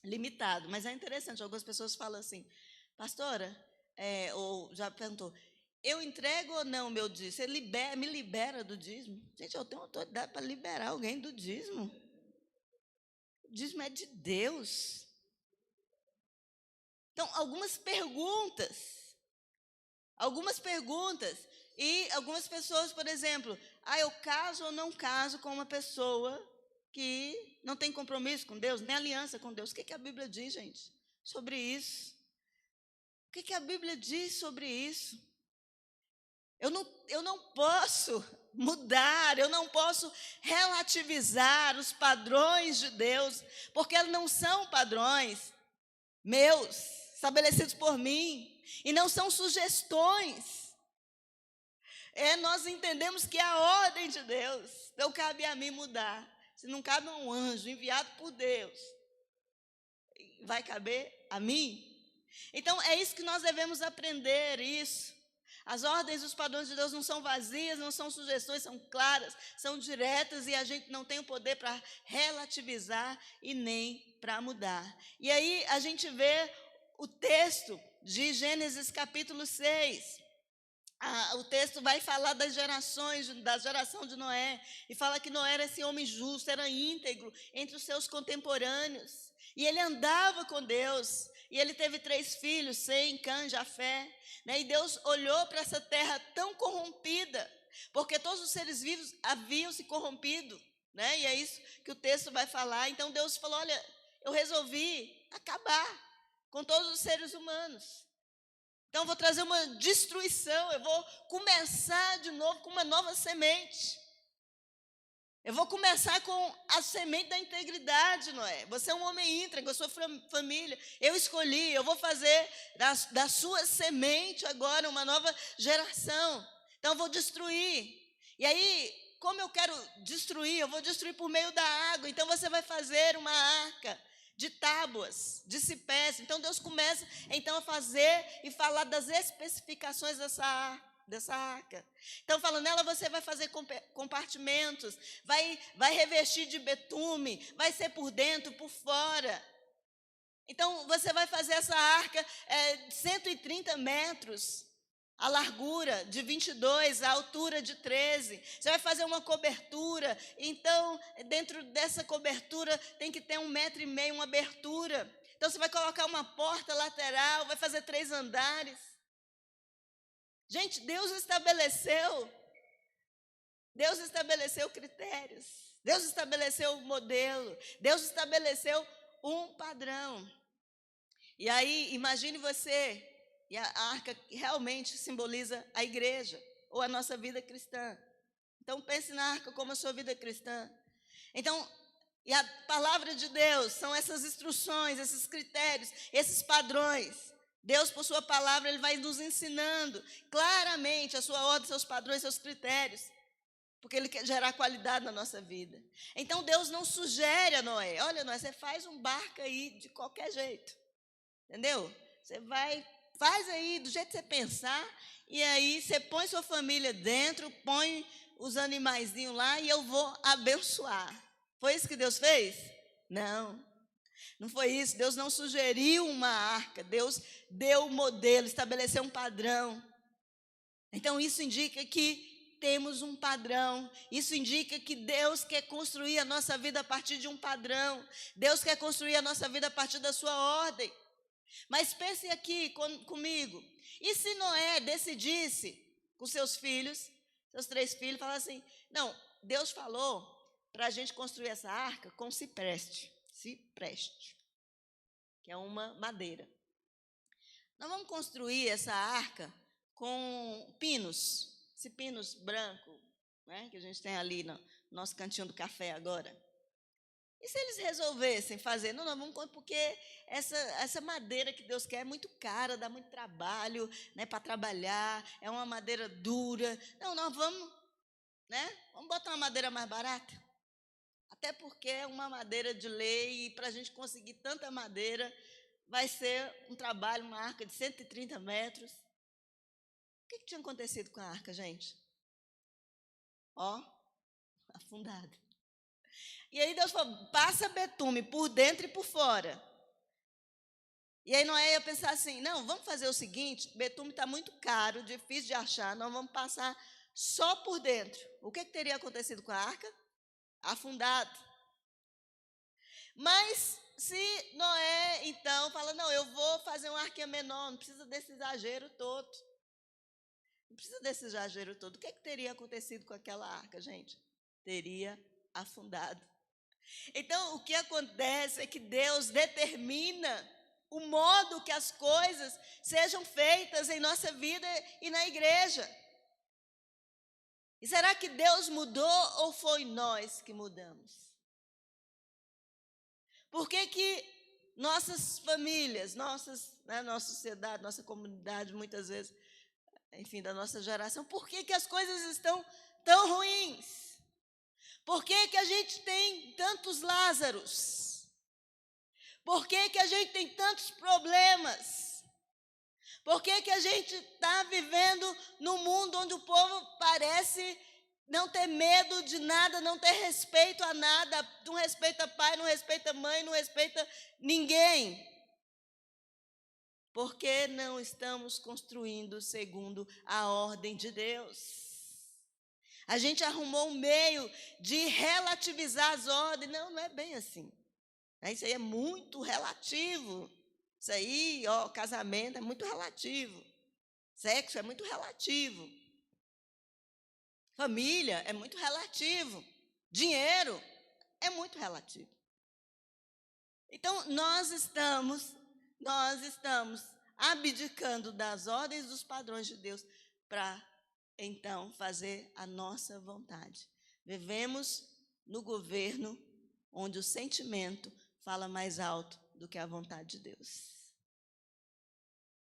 limitado. Mas é interessante, algumas pessoas falam assim: pastora, ou já perguntou, eu entrego ou não o meu dízimo? Você me libera do dízimo? Gente, eu tenho autoridade para liberar alguém do dízimo. O dízimo é de Deus. Então, algumas perguntas, e algumas pessoas, por exemplo, eu caso ou não caso com uma pessoa que não tem compromisso com Deus, nem aliança com Deus. O que a Bíblia diz, gente, sobre isso? O que a Bíblia diz sobre isso? Eu não posso mudar, eu não posso relativizar os padrões de Deus, porque eles não são padrões meus, estabelecidos por mim, e não são sugestões. Nós entendemos que é a ordem de Deus, não cabe a mim mudar. Se não cabe a um anjo enviado por Deus, vai caber a mim? Então, é isso que nós devemos aprender, isso. As ordens e os padrões de Deus não são vazias, não são sugestões, são claras, são diretas, e a gente não tem o poder para relativizar e nem para mudar. E aí a gente vê o texto de Gênesis capítulo 6. O texto vai falar das gerações, da geração de Noé, e fala que Noé era esse homem justo, era íntegro entre os seus contemporâneos, e ele andava com Deus, e ele teve 3 filhos, Sem, Cã, Jafé, né? E Deus olhou para essa terra tão corrompida, porque todos os seres vivos haviam se corrompido, né? E é isso que o texto vai falar. Então Deus falou: olha, eu resolvi acabar com todos os seres humanos. Então, eu vou trazer uma destruição, eu vou começar de novo com uma nova semente. Eu vou começar com a semente da integridade, Noé. Você é um homem íntegro, a sua família, eu escolhi, eu vou fazer da sua semente agora uma nova geração. Então, eu vou destruir. E aí, como eu quero destruir, eu vou destruir por meio da água. Então, você vai fazer uma arca de tábuas, de cipés. Então Deus começa então a fazer e falar das especificações dessa arca. Então fala, nela você vai fazer compartimentos, vai revestir de betume, vai ser por dentro, por fora. Então você vai fazer essa arca 130 metros, a largura de 22, a altura de 13. Você vai fazer uma cobertura. Então, dentro dessa cobertura, tem que ter 1,5 metros, uma abertura. Então, você vai colocar uma porta lateral, vai fazer 3 andares. Gente, Deus estabeleceu critérios. Deus estabeleceu um modelo. Deus estabeleceu um padrão. E aí, imagine você, e a arca realmente simboliza a igreja, ou a nossa vida cristã. Então, pense na arca como a sua vida cristã. Então, e a palavra de Deus são essas instruções, esses critérios, esses padrões. Deus, por sua palavra, Ele vai nos ensinando claramente a sua ordem, seus padrões, seus critérios, porque Ele quer gerar qualidade na nossa vida. Então, Deus não sugere a Noé: olha, Noé, você faz um barco aí de qualquer jeito, entendeu? Você vai, faz aí do jeito que você pensar, e aí você põe sua família dentro, põe os animaizinhos lá e eu vou abençoar. Foi isso que Deus fez? Não, não foi isso. Deus não sugeriu uma arca. Deus deu o modelo, estabeleceu um padrão. Então, isso indica que temos um padrão. Isso indica que Deus quer construir a nossa vida a partir de um padrão. Deus quer construir a nossa vida a partir da sua ordem. Mas pense aqui comigo. E se Noé decidisse com seus filhos, seus 3 filhos, falar assim: não, Deus falou para a gente construir essa arca com cipreste, que é uma madeira. Nós vamos construir essa arca com pinos, esse pinos branco, né, que a gente tem ali no nosso cantinho do café agora. E se eles resolvessem fazer? Não, nós vamos, porque essa madeira que Deus quer é muito cara, dá muito trabalho, né, para trabalhar, é uma madeira dura. Não, nós vamos, né, vamos botar uma madeira mais barata. Até porque é uma madeira de lei e para a gente conseguir tanta madeira vai ser um trabalho, uma arca de 130 metros. O que tinha acontecido com a arca, gente? Ó, afundada. E aí Deus falou: passa betume por dentro e por fora. E aí Noé ia pensar assim: não, vamos fazer o seguinte, betume está muito caro, difícil de achar, nós vamos passar só por dentro. O que teria acontecido com a arca? Afundado. Mas se Noé, então, fala: não, eu vou fazer uma arquinha menor, não precisa desse exagero todo. Não precisa desse exagero todo. O que teria acontecido com aquela arca, gente? Teria afundado. Então, o que acontece é que Deus determina o modo que as coisas sejam feitas em nossa vida e na igreja. E será que Deus mudou ou foi nós que mudamos? Por que nossas famílias, nossa sociedade, nossa comunidade, muitas vezes, enfim, da nossa geração, por que as coisas estão tão ruins? Por que a gente tem tantos Lázaros? Por que a gente tem tantos problemas? Por que a gente está vivendo num mundo onde o povo parece não ter medo de nada, não ter respeito a nada, não respeita pai, não respeita mãe, não respeita ninguém? Porque não estamos construindo segundo a ordem de Deus. A gente arrumou um meio de relativizar as ordens. Não, não é bem assim. Isso aí é muito relativo. Isso aí, ó, casamento é muito relativo. Sexo é muito relativo. Família é muito relativo. Dinheiro é muito relativo. Então, nós estamos abdicando das ordens dos padrões de Deus para, então, fazer a nossa vontade. Vivemos no governo onde o sentimento fala mais alto do que a vontade de Deus.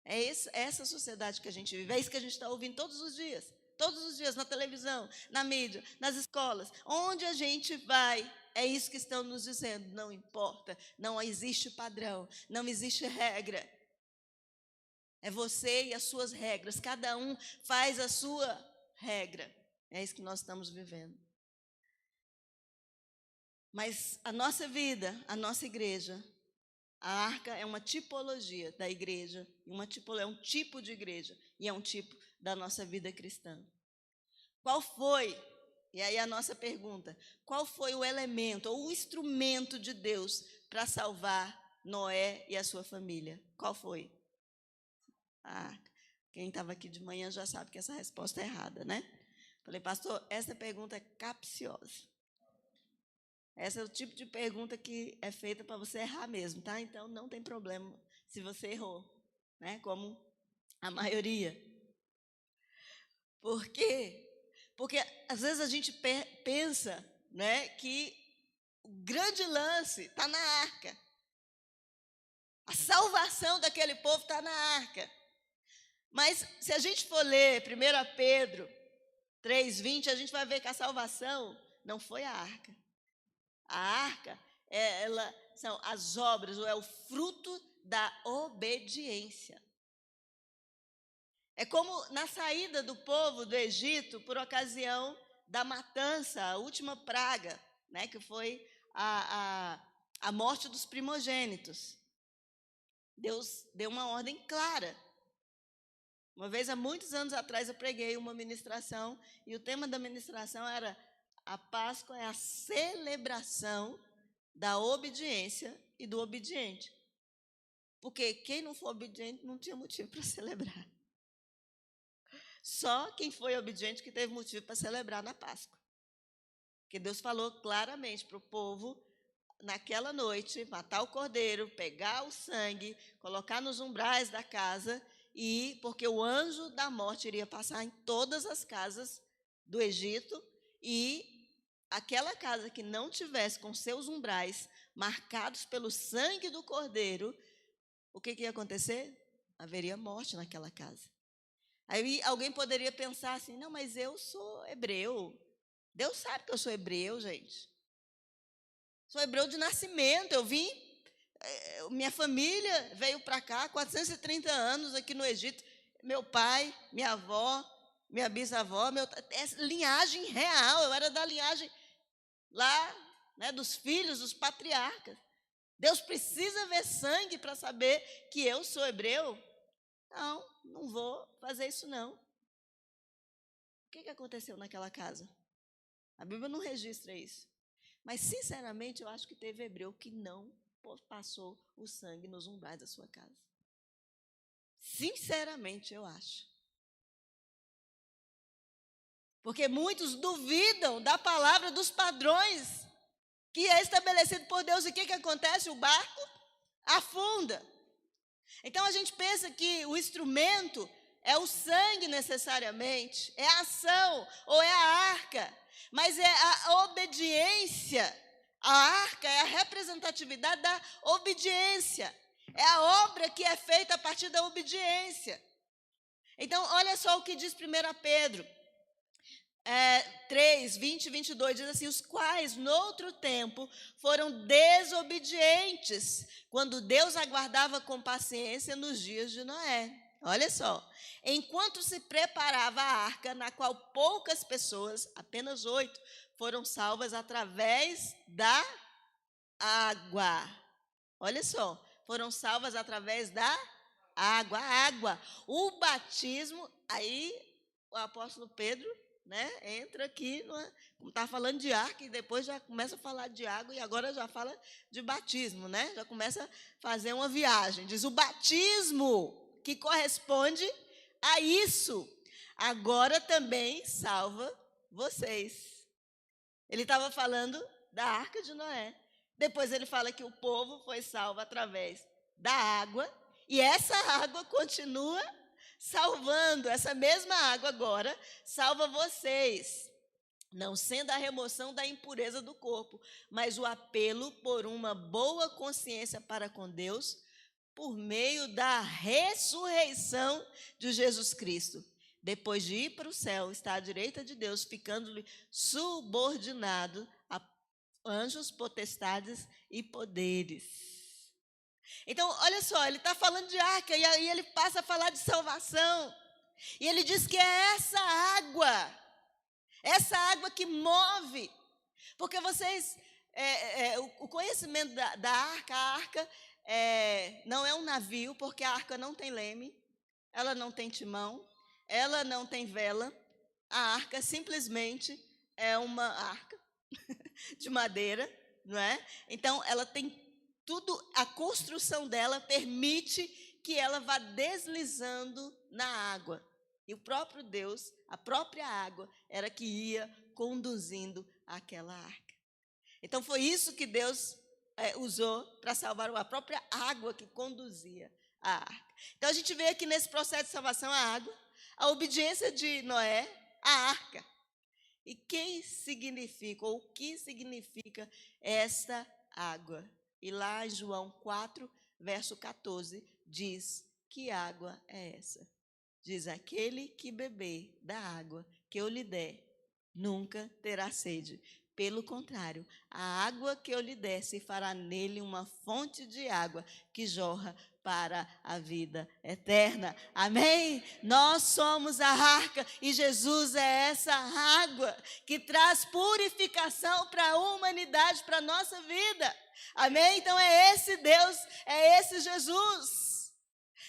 É essa sociedade que a gente vive, é isso que a gente está ouvindo todos os dias na televisão, na mídia, nas escolas, onde a gente vai, é isso que estão nos dizendo: não importa, não existe padrão, não existe regra, é você e as suas regras, cada um faz a sua regra, é isso que nós estamos vivendo. Mas a nossa vida, a nossa igreja, a arca é uma tipologia da igreja, é um tipo de igreja e é um tipo da nossa vida cristã. Qual foi, e aí a nossa pergunta, qual foi o elemento ou o instrumento de Deus para salvar Noé e a sua família? Qual foi? Quem estava aqui de manhã já sabe que essa resposta é errada, né? Falei: pastor, essa pergunta é capciosa. Esse é o tipo de pergunta que é feita para você errar mesmo, tá? Então não tem problema se você errou, né? Como a maioria. Por quê? Porque às vezes a gente pensa, né, que o grande lance está na arca. A salvação daquele povo está na arca. Mas se a gente for ler 1 Pedro 3:20, a gente vai ver que a salvação não foi a arca. A arca, ela são as obras, ou é o fruto da obediência. É como na saída do povo do Egito, por ocasião da matança, a última praga, né, que foi a morte dos primogênitos. Deus deu uma ordem clara. Uma vez, há muitos anos atrás, eu preguei uma ministração, e o tema da ministração era: a Páscoa é a celebração da obediência e do obediente. Porque quem não for obediente não tinha motivo para celebrar. Só quem foi obediente que teve motivo para celebrar na Páscoa. Porque Deus falou claramente para o povo, naquela noite, matar o cordeiro, pegar o sangue, colocar nos umbrais da casa, e porque o anjo da morte iria passar em todas as casas do Egito, e aquela casa que não tivesse com seus umbrais marcados pelo sangue do cordeiro, o que ia acontecer? Haveria morte naquela casa. Aí alguém poderia pensar assim: não, mas eu sou hebreu. Deus sabe que eu sou hebreu, gente. Sou hebreu de nascimento. Eu vim, minha família veio para cá, 430 anos aqui no Egito. Meu pai, minha avó, minha bisavó, linhagem real. Eu era da linhagem lá, né, dos filhos, dos patriarcas. Deus precisa ver sangue para saber que eu sou hebreu? Não, não vou fazer isso não. O que aconteceu naquela casa? A Bíblia não registra isso. Mas, sinceramente, eu acho que teve hebreu que não passou o sangue nos umbrais da sua casa. Sinceramente, eu acho. Porque muitos duvidam da palavra, dos padrões que é estabelecido por Deus. E o que acontece? O barco afunda. Então a gente pensa que o instrumento é o sangue necessariamente, é a ação ou é a arca, mas é a obediência. A arca é a representatividade da obediência, é a obra que é feita a partir da obediência. Então olha só o que diz 1 Pedro 3, 20 e 22, diz assim: os quais, noutro tempo, foram desobedientes, quando Deus aguardava com paciência nos dias de Noé. Olha só, enquanto se preparava a arca, na qual poucas pessoas, apenas 8, foram salvas através da água. Olha só, foram salvas através da água. A água, o batismo. Aí o apóstolo Pedro, né, entra aqui, como está falando de arca, e depois já começa a falar de água, e agora já fala de batismo, né? Já começa a fazer uma viagem. Diz: o batismo que corresponde a isso, agora também salva vocês. Ele estava falando da arca de Noé. Depois ele fala que o povo foi salvo através da água, e essa água continua salvando. Essa mesma água agora salva vocês, não sendo a remoção da impureza do corpo, mas o apelo por uma boa consciência para com Deus, por meio da ressurreição de Jesus Cristo. Depois de ir para o céu, está à direita de Deus, ficando-lhe subordinado a anjos, potestades e poderes. Então, olha só, ele está falando de arca, e aí ele passa a falar de salvação. E ele diz que é essa água que move. Porque vocês, o conhecimento da arca, a arca não é um navio, porque a arca não tem leme, ela não tem timão, ela não tem vela. A arca simplesmente é uma arca de madeira, não é? Então, ela tem tudo, a construção dela permite que ela vá deslizando na água. E o próprio Deus, a própria água, era que ia conduzindo aquela arca. Então foi isso que Deus usou para salvar a própria água que conduzia a arca. Então a gente vê aqui nesse processo de salvação a água, a obediência de Noé, a arca. E quem significa, ou o que significa esta água? E lá em João 4, verso 14, diz: que água é essa? Diz: aquele que beber da água que eu lhe der, nunca terá sede. Pelo contrário, a água que eu lhe der se fará nele uma fonte de água que jorra para a vida eterna. Amém? Nós somos a arca e Jesus é essa água que traz purificação para a humanidade, para a nossa vida. Amém? Então é esse Deus, é esse Jesus.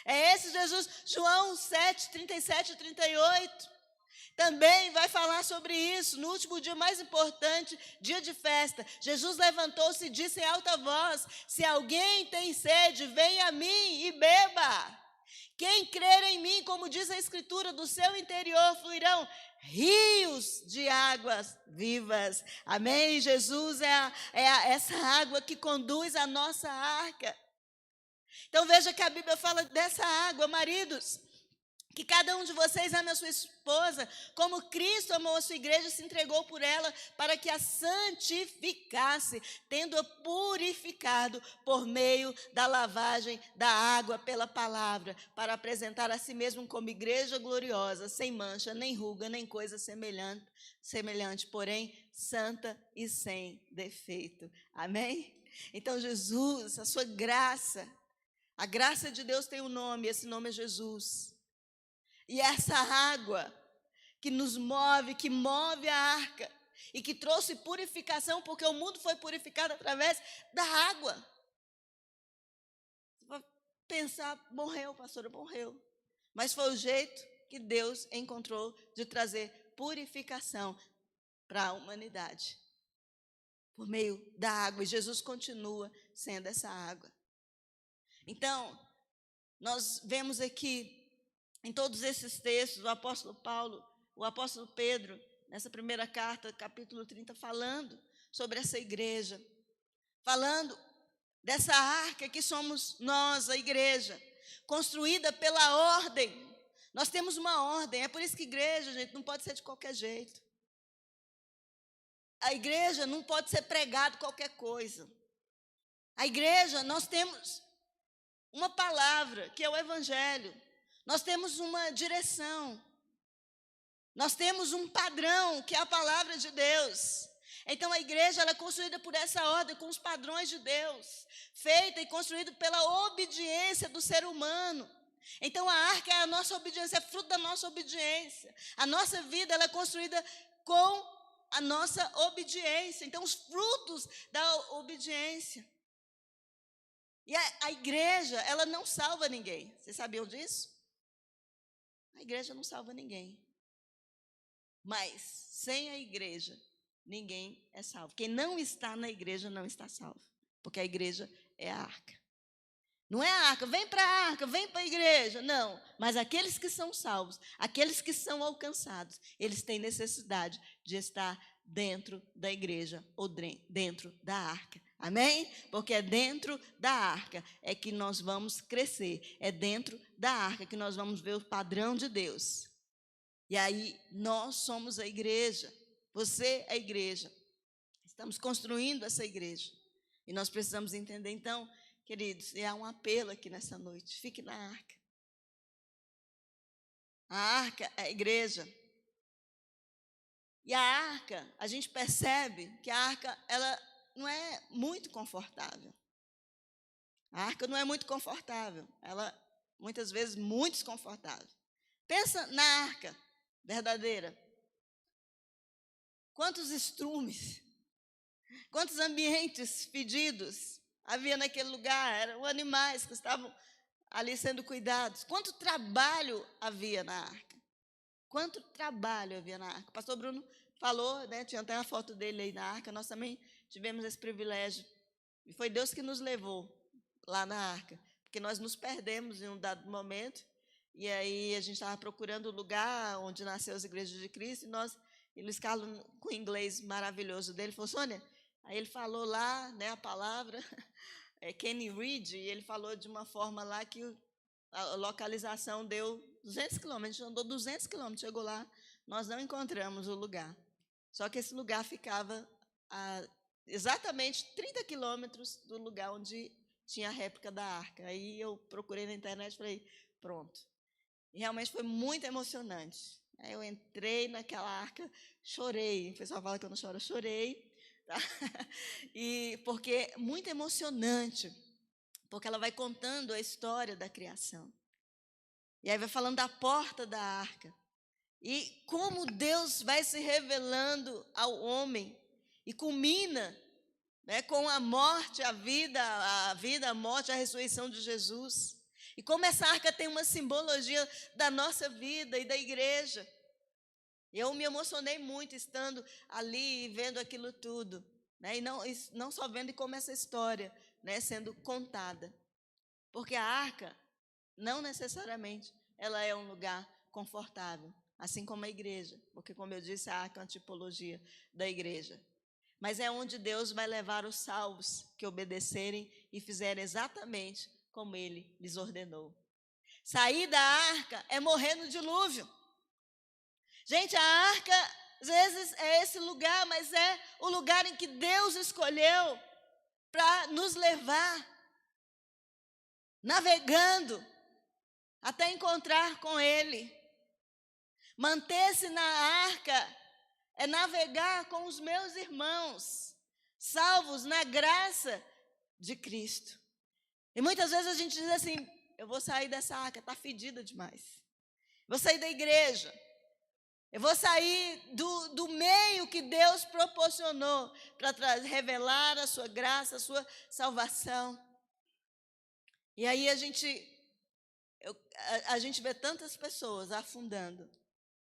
É esse Jesus. João 7, 37 e 38. Também vai falar sobre isso. No último dia mais importante, dia de festa, Jesus levantou-se e disse em alta voz: se alguém tem sede, venha a mim e beba. Quem crer em mim, como diz a Escritura, do seu interior fluirão rios de águas vivas. Amém? Jesus é essa água que conduz a nossa arca. Então veja que a Bíblia fala dessa água, maridos. Que cada um de vocês ame a sua esposa, como Cristo amou a sua igreja e se entregou por ela, para que a santificasse, tendo-a purificado por meio da lavagem da água pela palavra, para apresentar a si mesmo como igreja gloriosa, sem mancha, nem ruga, nem coisa semelhante, porém santa e sem defeito. Amém? Então Jesus, a sua graça, a graça de Deus tem um nome, esse nome é Jesus. E essa água que nos move, que move a arca e que trouxe purificação, porque o mundo foi purificado através da água. Você vai pensar, morreu, pastora, morreu. Mas foi o jeito que Deus encontrou de trazer purificação para a humanidade, por meio da água. E Jesus continua sendo essa água. Então, nós vemos aqui, em todos esses textos, o apóstolo Paulo, o apóstolo Pedro, nessa primeira carta, capítulo 30, falando sobre essa igreja, falando dessa arca que somos nós, a igreja, construída pela ordem. Nós temos uma ordem, é por isso que igreja, gente, não pode ser de qualquer jeito. A igreja não pode ser pregado qualquer coisa. A igreja, nós temos uma palavra, que é o evangelho. Nós temos uma direção, nós temos um padrão, que é a palavra de Deus. Então a igreja ela é construída por essa ordem, com os padrões de Deus, feita e construída pela obediência do ser humano. Então a arca é a nossa obediência, é fruto da nossa obediência. A nossa vida ela é construída com a nossa obediência, então os frutos da obediência. E a igreja, ela não salva ninguém, vocês sabiam disso? A igreja não salva ninguém. Mas, sem a igreja, ninguém é salvo. Quem não está na igreja não está salvo. Porque a igreja é a arca. Não é a arca, vem para a arca, vem para a igreja. Não, mas aqueles que são salvos, aqueles que são alcançados, eles têm necessidade de estar dentro da igreja ou dentro da arca. Amém? Porque é dentro da arca é que nós vamos crescer. É dentro da arca que nós vamos ver o padrão de Deus. E aí nós somos a igreja. Você é a igreja. Estamos construindo essa igreja. E nós precisamos entender. Então, queridos, há um apelo aqui nessa noite. Fique na arca. A arca é a igreja. E a arca, a gente percebe que a arca, ela não é muito confortável. A arca não é muito confortável. Ela, muitas vezes, muito desconfortável. Pensa na arca verdadeira. Quantos estrumes, quantos ambientes fedidos havia naquele lugar. Eram animais que estavam ali sendo cuidados. Quanto trabalho havia na arca. Quanto trabalho havia na arca. O pastor Bruno falou, né, tinha até uma foto dele aí na arca. Nós também tivemos esse privilégio. E foi Deus que nos levou lá na arca. Porque nós nos perdemos em um dado momento. E aí a gente estava procurando o lugar onde nasceu as igrejas de Cristo. E Luiz Carlos, com o inglês maravilhoso dele, falou: Sônia, Aí ele falou lá, né, a palavra, Kenny Reed, e ele falou de uma forma lá que a localização deu 200 quilômetros, a gente andou 200 quilômetros, chegou lá, nós não encontramos o lugar. Só que esse lugar ficava a exatamente 30 quilômetros do lugar onde tinha a réplica da arca. Aí eu procurei na internet e falei, pronto. E realmente foi muito emocionante. Aí eu entrei naquela arca, chorei. O pessoal fala que eu não choro, eu chorei. Tá? E porque é muito emocionante, porque ela vai contando a história da criação. E aí vai falando da porta da arca. E como Deus vai se revelando ao homem. E culmina, né, com a morte, a vida, a morte, a ressurreição de Jesus. E como essa arca tem uma simbologia da nossa vida e da igreja. Eu me emocionei muito estando ali e vendo aquilo tudo. Né, e não só vendo como essa história, né, sendo contada. Porque a arca, não necessariamente, ela é um lugar confortável. Assim como a igreja. Porque, como eu disse, a arca é uma tipologia da igreja. Mas é onde Deus vai levar os salvos que obedecerem e fizerem exatamente como Ele lhes ordenou. Sair da arca é morrer no dilúvio. Gente, a arca, às vezes, é esse lugar, mas é o lugar em que Deus escolheu para nos levar, navegando, até encontrar com Ele. Manter-se na arca é navegar com os meus irmãos, salvos na graça de Cristo. E muitas vezes a gente diz assim, eu vou sair dessa arca, está fedida demais. Vou sair da igreja. Eu vou sair do meio que Deus proporcionou para revelar a sua graça, a sua salvação. E aí a gente vê tantas pessoas afundando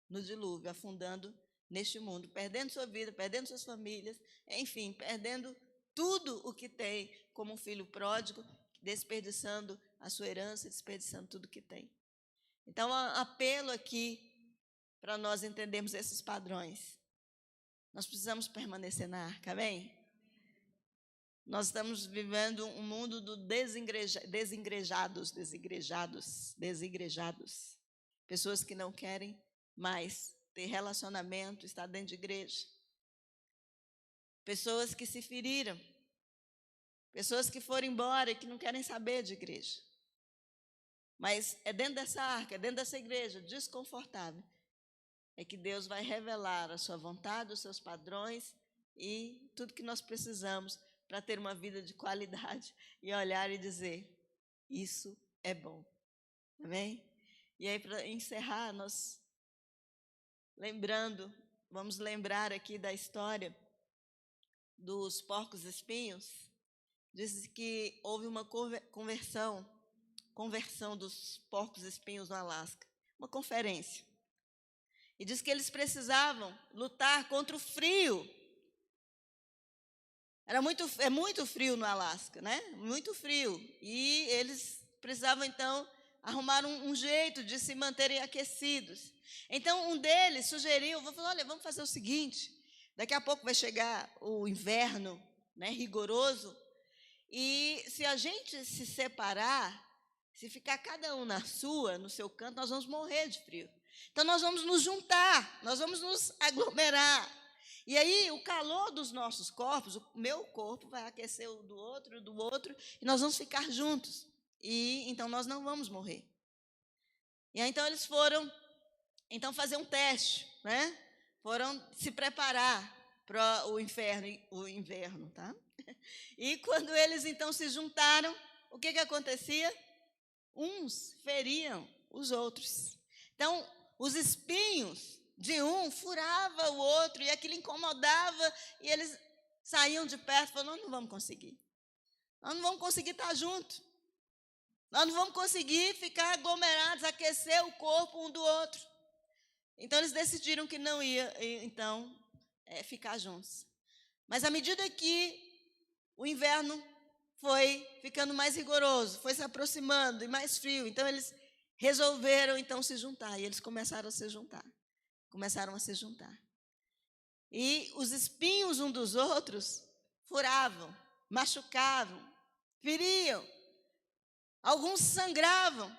no dilúvio, afundando neste mundo, perdendo sua vida, perdendo suas famílias, enfim, perdendo tudo o que tem como um filho pródigo, desperdiçando a sua herança, desperdiçando tudo que tem. Então, apelo aqui para nós entendermos esses padrões. Nós precisamos permanecer na arca, amém? Nós estamos vivendo um mundo do desengrejados. Pessoas que não querem mais ter relacionamento, estar dentro de igreja. Pessoas que se feriram. Pessoas que foram embora e que não querem saber de igreja. Mas é dentro dessa arca, é dentro dessa igreja desconfortável, é que Deus vai revelar a sua vontade, os seus padrões e tudo que nós precisamos para ter uma vida de qualidade e olhar e dizer, isso é bom. Amém? E aí, para encerrar, nós vamos lembrar aqui da história dos porcos espinhos. Diz que houve uma conversão dos porcos espinhos no Alasca, uma conferência. E diz que eles precisavam lutar contra o frio. É muito frio no Alasca, né? Muito frio. E eles precisavam, então, arrumar um jeito de se manterem aquecidos. Então, um deles sugeriu, olha, vamos fazer o seguinte, daqui a pouco vai chegar o inverno, né, rigoroso, e se a gente se separar, se ficar cada um no seu canto, nós vamos morrer de frio. Então, nós vamos nos juntar, nós vamos nos aglomerar. E aí, o calor dos nossos corpos, o meu corpo vai aquecer o do outro, e nós vamos ficar juntos. E então, nós não vamos morrer. E aí, então, eles foram fazer um teste, né? Foram se preparar para o inverno, tá? E quando eles, então, se juntaram, o que acontecia? Uns feriam os outros. Então, os espinhos de um furava o outro e aquilo incomodava e eles saíam de perto e falaram, nós não vamos conseguir. Nós não vamos conseguir estar juntos. Nós não vamos conseguir ficar aglomerados, aquecer o corpo um do outro. Então, eles decidiram que não ia, então, ficar juntos. Mas à medida que o inverno foi ficando mais rigoroso, foi se aproximando e mais frio. Então, eles resolveram, então, se juntar. E eles começaram a se juntar. E os espinhos um dos outros furavam, machucavam, feriam, alguns sangravam.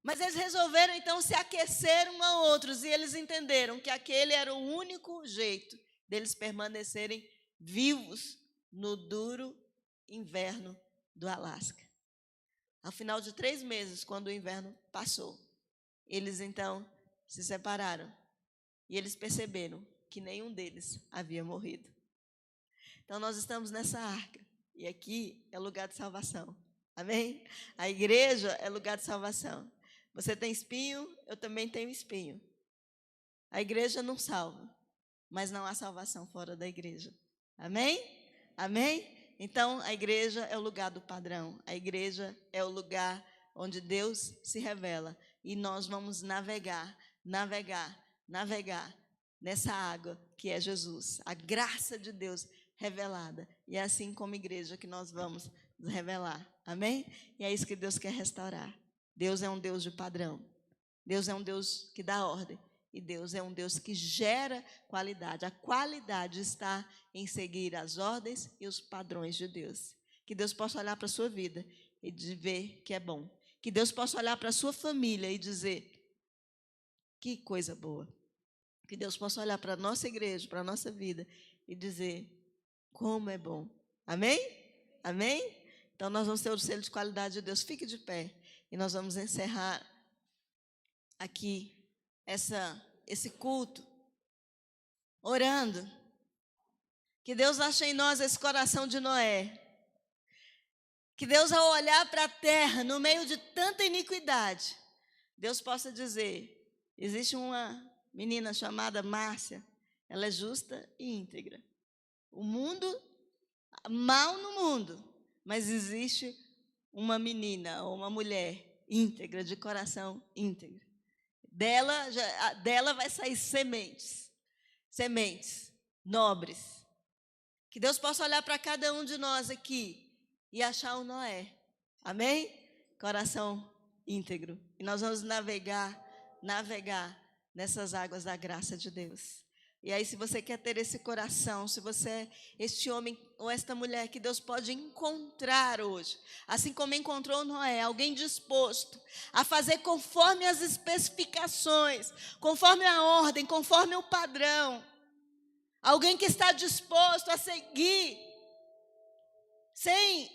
Mas eles resolveram então se aquecer uns a outros e eles entenderam que aquele era o único jeito deles permanecerem vivos no duro inverno do Alasca. Ao final de 3 meses, quando o inverno passou, eles então se separaram e eles perceberam que nenhum deles havia morrido. Então nós estamos nessa arca e aqui é lugar de salvação. Amém? A igreja é lugar de salvação. Você tem espinho, eu também tenho espinho. A igreja não salva, mas não há salvação fora da igreja. Amém? Amém? Então, a igreja é o lugar do padrão. A igreja é o lugar onde Deus se revela. E nós vamos navegar nessa água que é Jesus. A graça de Deus revelada. E é assim como igreja que nós vamos nos revelar. Amém? E é isso que Deus quer restaurar. Deus é um Deus de padrão. Deus é um Deus que dá ordem. E Deus é um Deus que gera qualidade. A qualidade está em seguir as ordens e os padrões de Deus. Que Deus possa olhar para a sua vida e ver que é bom. Que Deus possa olhar para a sua família e dizer, que coisa boa. Que Deus possa olhar para a nossa igreja, para a nossa vida e dizer, como é bom. Amém? Amém? Então nós vamos ter o selo de qualidade de Deus. Fique de pé e nós vamos encerrar aqui esse culto, orando, que Deus ache em nós esse coração de Noé, que Deus, ao olhar para a terra, no meio de tanta iniquidade, Deus possa dizer, existe uma menina chamada Márcia, ela é justa e íntegra. O mundo, mal no mundo, mas existe uma menina ou uma mulher íntegra, de coração íntegro. Dela vai sair sementes nobres. Que Deus possa olhar para cada um de nós aqui e achar o Noé. Amém? Coração íntegro. E nós vamos navegar nessas águas da graça de Deus. E aí, se você quer ter esse coração, se você é este homem ou esta mulher que Deus pode encontrar hoje, assim como encontrou Noé, alguém disposto a fazer conforme as especificações, conforme a ordem, conforme o padrão, alguém que está disposto a seguir, sem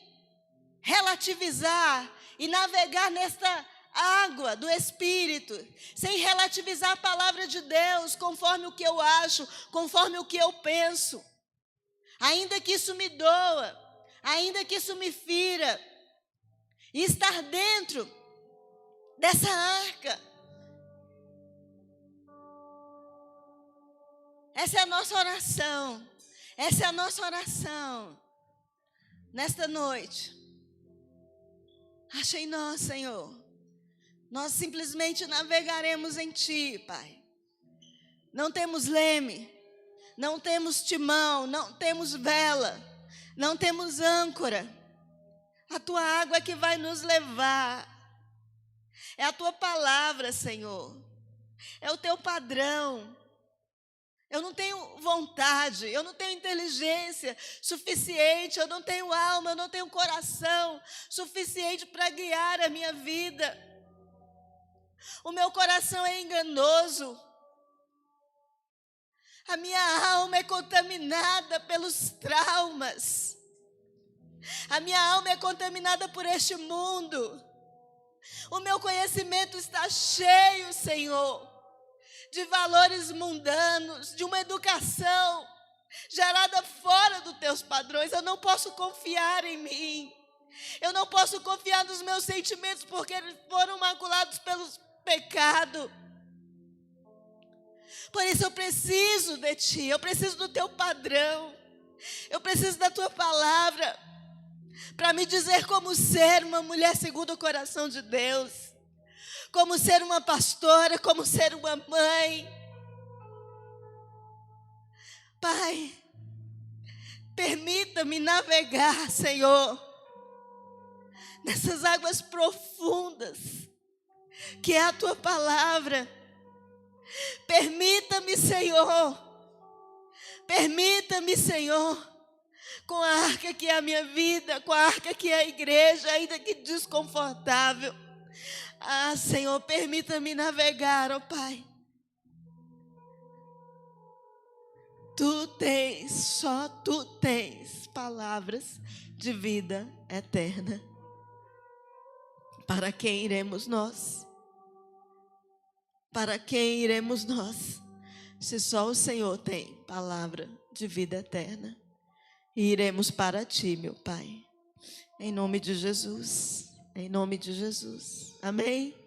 relativizar e navegar nesta água do Espírito, sem relativizar a palavra de Deus conforme o que eu acho, conforme o que eu penso, ainda que isso me doa, ainda que isso me fira, e estar dentro dessa arca. Essa é a nossa oração, essa é a nossa oração nesta noite. Acha em nós, Senhor. Nós simplesmente navegaremos em Ti, Pai. Não temos leme, não temos timão, não temos vela, não temos âncora. A Tua água é que vai nos levar. É a Tua palavra, Senhor. É o Teu padrão. Eu não tenho vontade, eu não tenho inteligência suficiente, eu não tenho alma, eu não tenho coração suficiente para guiar a minha vida. O meu coração é enganoso. A minha alma é contaminada pelos traumas. A minha alma é contaminada por este mundo. O meu conhecimento está cheio, Senhor, de valores mundanos, de uma educação gerada fora dos teus padrões. Eu não posso confiar em mim. Eu não posso confiar nos meus sentimentos porque eles foram maculados pelos pecados. Por isso eu preciso de Ti, eu preciso do Teu padrão, eu preciso da Tua palavra para me dizer como ser uma mulher segundo o coração de Deus, como ser uma pastora, como ser uma mãe. Pai, permita-me navegar, Senhor, nessas águas profundas, que é a Tua palavra. Permita-me, Senhor, Permita-me, Senhor, com a arca que é a minha vida, com a arca que é a igreja, ainda que desconfortável. Ah, Senhor, permita-me navegar, ó Pai. Tu tens, só Tu tens palavras de vida eterna. Para quem iremos nós? Para quem iremos nós? Se só o Senhor tem palavra de vida eterna. E iremos para Ti, meu Pai. Em nome de Jesus. Em nome de Jesus. Amém?